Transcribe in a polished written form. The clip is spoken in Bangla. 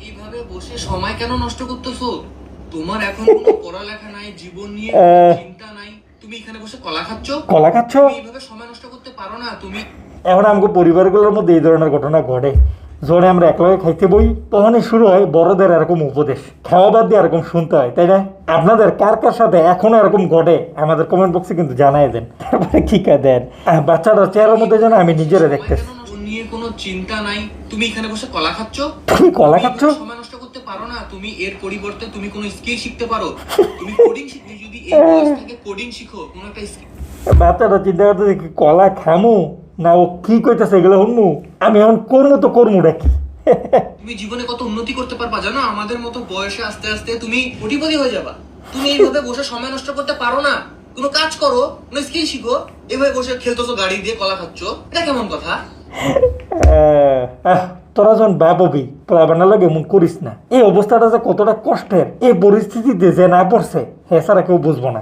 এইভাবে বসে সময় কেন নষ্ট করতেছো? তোমার এখন কোনো পড়ালেখা নাই, জীবন নিয়ে চিন্তা নাই, তুমি এখানে বসে কলা খাচ্ছ। তুমি এইভাবে সময় নষ্ট করতে পারো না। তুমি এখন আমাকে পরিবারগুলোর মধ্যে এই ধরনের ঘটনা ঘটে, যখন আমরা একলগে খাইতে বই তখনই শুরু হয় বড়দের এরকম উপদেশ, খাওয়া বাদ দিয়ে এরকম শুনতে হয়, তাই না? আপনাদের কার কার সাথে এখনো এরকম ঘটে আমাদের কমেন্ট বক্সে কিন্তু জানাই দেন। তারপরে কি দেন বাচ্চাটার চেহারার মধ্যে যেন আমি নিজেরা দেখতেছি। জীবন নিয়ে কোনো চিন্তা নাই, তুমি এখানে বসে কলা খাচ্ছ। তুমি কলা খাচ্ছ? সময় নষ্ট করতে পারো না। তুমি এর পরিবর্তে তুমি কোনো স্কিল শিখতে পারো। তুমি কোডিং শিখতে, যদি এই বয়স থেকে কোডিং শিখো, কোনো একটা স্কিল। বাচ্চাটা চিন্তা করতেছে কি কলা খামু না ও কি কইতেছে এগুলো শুনমু, আমি এখন করবো তো করবো কি। তুমি জীবনে কত উন্নতি করতে পারবা জানো? আমাদের মতো বয়সে আস্তে আস্তে তুমি কোটিপতি হয়ে যাবা। তুমি এইভাবে বসে সময় নষ্ট করতে পারো না। কোনো কাজ করো, কোনো স্কিল শিখো। এভাবে বসে খেলতেছো গাড়ি দিয়ে, কলা খাচ্ছ, এটা কেমন কথা? তোরা যখন ব্যাপবি প্লাবানা লাগে এমন করিস না। এই অবস্থাটা যে কতটা কষ্টের, এই পরিস্থিতিতে যে না পড়ছে হ্যাঁ সারা কেউ বুঝবো না।